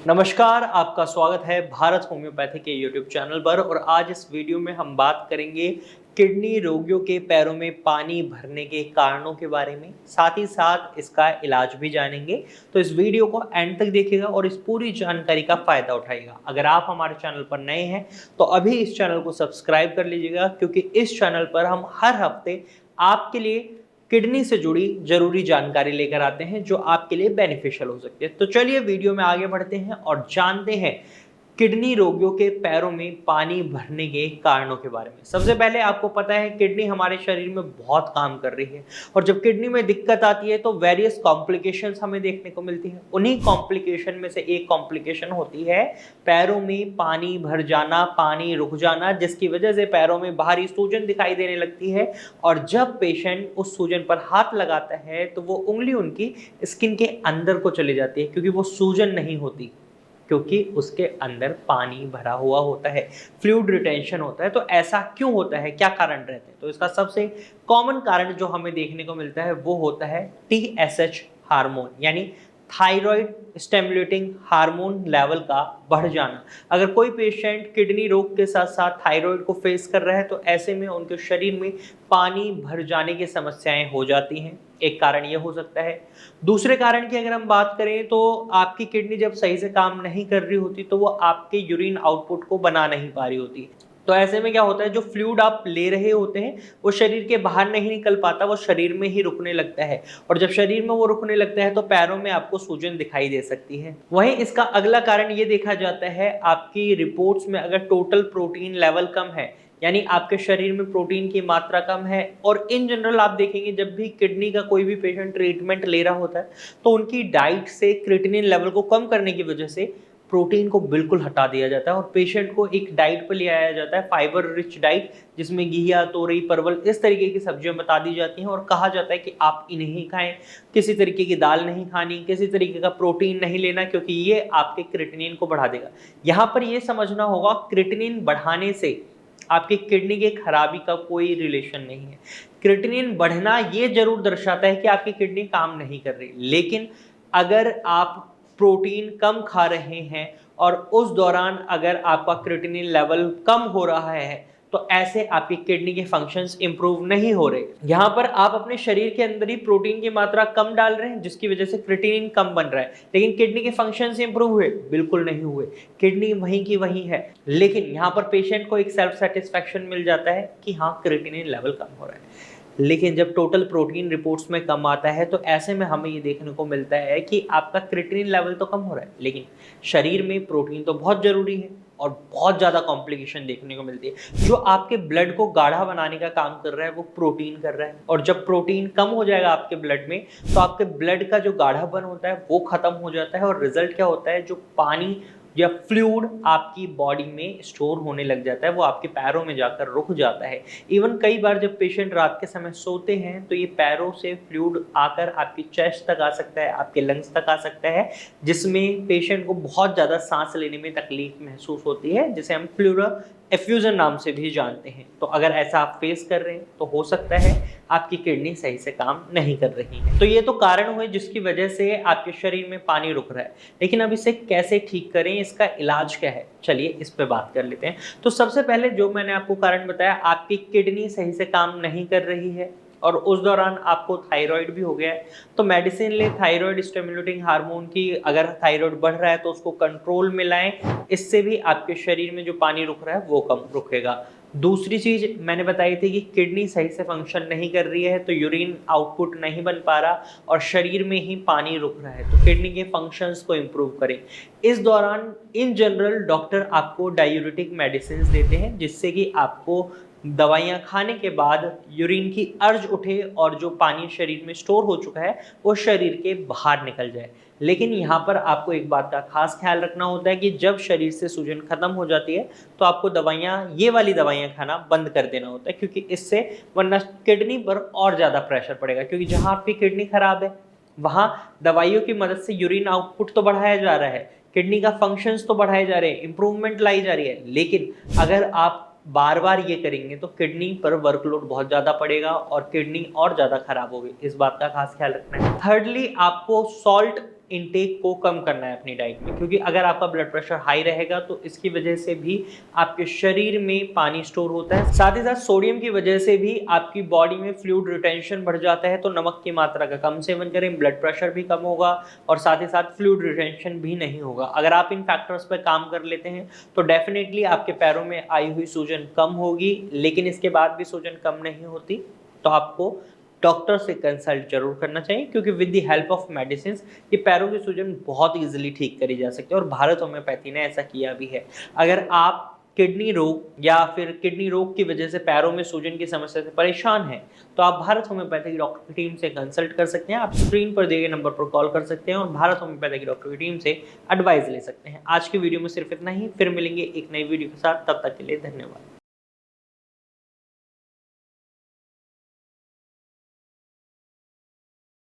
नमस्कार, आपका स्वागत है भारत होम्योपैथी के यूट्यूब चैनल पर। और आज इस वीडियो में हम बात करेंगे किडनी रोगियों के पैरों में पानी भरने के कारणों के बारे में, साथ ही साथ इसका इलाज भी जानेंगे। तो इस वीडियो को एंड तक देखिएगा और इस पूरी जानकारी का फायदा उठाइएगा। अगर आप हमारे चैनल पर नए हैं तो अभी इस चैनल को सब्सक्राइब कर लीजिएगा, क्योंकि इस चैनल पर हम हर हफ्ते आपके लिए किडनी से जुड़ी जरूरी जानकारी लेकर आते हैं जो आपके लिए बेनिफिशियल हो सकती है। तो चलिए वीडियो में आगे बढ़ते हैं और जानते हैं किडनी रोगियों के पैरों में पानी भरने के कारणों के बारे में। सबसे पहले आपको पता है किडनी हमारे शरीर में बहुत काम कर रही है, और जब किडनी में दिक्कत आती है तो वेरियस कॉम्प्लिकेशंस हमें देखने को मिलती है। उन्हीं कॉम्प्लिकेशन में से एक कॉम्प्लिकेशन होती है पैरों में पानी भर जाना, पानी रुक जाना, जिसकी वजह से पैरों में बाहरी सूजन दिखाई देने लगती है। और जब पेशेंट उस सूजन पर हाथ लगाता है तो वो उंगली उनकी स्किन के अंदर को चली जाती है, क्योंकि वो सूजन नहीं होती, क्योंकि उसके अंदर पानी भरा हुआ होता है, फ्लूइड रिटेंशन होता है। तो ऐसा क्यों होता है, क्या कारण रहते हैं? तो इसका सबसे कॉमन कारण जो हमें देखने को मिलता है वो होता है TSH हार्मोन, यानी थायराइड स्टिमुलेटिंग हार्मोन लेवल का बढ़ जाना। अगर कोई पेशेंट किडनी रोग के साथ साथ थायराइड को फेस कर रहा है तो ऐसे में उनके शरीर में पानी भर जाने की समस्याएं हो जाती हैं। एक कारण यह हो सकता है। दूसरे कारण की अगर हम बात करें तो आपकी किडनी जब सही से काम नहीं कर रही होती तो वो आपके यूरिन आउटपुट को बना नहीं पा रही होती। तो ऐसे में क्या होता है, जो फ्लूइड आप ले रहे होते हैं वो शरीर के बाहर नहीं निकल पाता, वो शरीर में ही रुकने लगता है। और जब शरीर में वो रुकने लगता है तो पैरों में आपको सूजन दिखाई दे सकती है। वहीं इसका अगला कारण ये देखा जाता है, आपकी रिपोर्ट्स में अगर टोटल प्रोटीन लेवल कम है, यानी आपके शरीर में प्रोटीन की मात्रा कम है। और इन जनरल आप देखेंगे जब भी किडनी का कोई भी पेशेंट ट्रीटमेंट ले रहा होता है तो उनकी डाइट से क्रिएटिनिन लेवल को कम करने की वजह से प्रोटीन को बिल्कुल हटा दिया जाता है और पेशेंट को एक डाइट पर ले आया जाता है, फाइबर रिच डाइट, जिसमें घिया, तोरई, परवल, इस तरीके की सब्जियां बता दी जाती हैं। और कहा जाता है कि आप इन्हें ही खाएं, किसी तरीके की दाल नहीं खानी, किसी तरीके का प्रोटीन नहीं लेना, क्योंकि ये आपके क्रिएटिनिन को बढ़ा देगा। यहाँ पर ये समझना होगा, क्रिएटिनिन बढ़ाने से आपकी किडनी की खराबी का कोई रिलेशन नहीं है। क्रिएटिनिन बढ़ना ये जरूर दर्शाता है कि आपकी किडनी काम नहीं कर रही, लेकिन अगर आप प्रोटीन कम खा रहे हैं और उस दौरान अगर आपका क्रिएटिनिन लेवल कम हो रहा है तो ऐसे आपकी किडनी के फंक्शंस इंप्रूव नहीं हो रहे। यहाँ पर आप अपने शरीर के अंदर ही प्रोटीन की मात्रा कम डाल रहे हैं, जिसकी वजह से क्रिएटिनिन कम बन रहा है, लेकिन किडनी के फंक्शंस इंप्रूव हुए? बिल्कुल नहीं हुए। किडनी वहीं की वहीं है। लेकिन यहाँ पर पेशेंट को एक सेल्फ सेटिस्फैक्शन मिल जाता है कि हाँ, क्रिएटिनिन लेवल कम हो रहा है। लेकिन जब टोटल प्रोटीन रिपोर्ट्स में कम आता है तो ऐसे में हमें ये देखने को मिलता है कि आपका क्रिएटिनिन लेवल तो कम हो रहा है, लेकिन शरीर में प्रोटीन तो बहुत जरूरी है और बहुत ज़्यादा कॉम्प्लिकेशन देखने को मिलती है। जो आपके ब्लड को गाढ़ा बनाने का काम कर रहा है वो प्रोटीन कर रहा है, और जब प्रोटीन कम हो जाएगा आपके ब्लड में तो आपके ब्लड का जो गाढ़ापन होता है वो खत्म हो जाता है। और रिजल्ट क्या होता है, जो पानी या फ्लूइड आपकी बॉडी में स्टोर होने लग जाता है वो आपके पैरों में जाकर रुक जाता है। इवन कई बार जब पेशेंट रात के समय सोते हैं तो ये पैरों से फ्लूइड आकर आपकी चेस्ट तक आ सकता है, आपके लंग्स तक आ सकता है, जिसमें पेशेंट को बहुत ज़्यादा सांस लेने में तकलीफ महसूस होती है, जिसे हम प्लूरल एफ्यूजन नाम से भी जानते हैं। तो अगर ऐसा आप फेस कर रहे हैं तो हो सकता है आपकी किडनी सही से काम नहीं कर रही है। तो ये तो कारण हुए जिसकी वजह से आपके शरीर में पानी रुक रहा है, लेकिन अब इसे कैसे ठीक करें, इसका इलाज क्या है, चलिए इस पे बात कर लेते हैं। तो सबसे पहले जो मैंने आपको कारण बताया, आपकी किडनी सही से काम नहीं कर रही है और उस दौरान आपको थायराइड भी हो गया है, तो मेडिसिन ले थायराइड स्टिमुलेटिंग हार्मोन की। अगर थायराइड बढ़ रहा है तो उसको कंट्रोल में लाएं, इससे भी आपके शरीर में जो पानी रुक रहा है वो कम रुकेगा। दूसरी चीज मैंने बताई थी कि किडनी सही से फंक्शन नहीं कर रही है तो यूरिन आउटपुट नहीं बन पा रहा और शरीर में ही पानी रुक रहा है, तो किडनी के फंक्शंस को इम्प्रूव करें। इस दौरान इन जनरल डॉक्टर आपको डायूरेटिक मेडिसिन देते हैं, जिससे कि आपको दवाइयाँ खाने के बाद यूरिन की अर्ज उठे और जो पानी शरीर में स्टोर हो चुका है वो शरीर के बाहर निकल जाए। लेकिन यहाँ पर आपको एक बात का खास ख्याल रखना होता है कि जब शरीर से सूजन खत्म हो जाती है तो आपको दवाइयाँ, ये वाली दवाइयाँ खाना बंद कर देना होता है, क्योंकि इससे वरना किडनी पर और ज़्यादा प्रेशर पड़ेगा। क्योंकि जहाँ आपकी किडनी खराब है वहाँ दवाइयों की मदद से यूरिन आउटपुट तो बढ़ाया जा रहा है, किडनी का फंक्शंस तो बढ़ाए जा रहे हैं, इंप्रूवमेंट लाई जा रही है, लेकिन अगर आप बार बार ये करेंगे तो किडनी पर वर्कलोड बहुत ज़्यादा पड़ेगा और किडनी और ज़्यादा खराब होगी। इस बात का खास ख्याल रखना है। थर्डली, आपको सॉल्ट इनटेक को कम करना है अपनी डाइट में, क्योंकि अगर आपका ब्लड प्रेशर हाई रहेगा तो इसकी वजह से भी आपके शरीर में पानी स्टोर होता है। साथ ही साथ सोडियम की वजह से भी आपकी बॉडी में फ्लूइड रिटेंशन बढ़ जाता है, तो नमक की मात्रा का कम सेवन करें, ब्लड प्रेशर भी कम होगा और साथ ही साथ फ्लूइड रिटेंशन भी नहीं होगा। अगर आप इन फैक्टर्स पर काम कर लेते हैं तो डेफिनेटली आपके पैरों में आई हुई सूजन कम होगी। लेकिन इसके बाद भी सूजन कम नहीं होती तो आपको डॉक्टर से कंसल्ट जरूर करना चाहिए, क्योंकि with the help of medicine ये पैरों की सूजन बहुत इजीली ठीक करी जा सकती है और भारत होम्योपैथी ने ऐसा किया भी है। अगर आप किडनी रोग या फिर किडनी रोग की वजह से पैरों में सूजन की समस्या से परेशान हैं तो आप भारत होम्योपैथी की डॉक्टर की टीम से कंसल्ट कर सकते हैं। आप स्क्रीन पर दिए गए नंबर पर कॉल कर सकते हैं और भारत होम्योपैथी की डॉक्टर की टीम से एडवाइस ले सकते हैं। आज की वीडियो में सिर्फ इतना ही, फिर मिलेंगे एक नई वीडियो के साथ, तब तक के लिए धन्यवाद।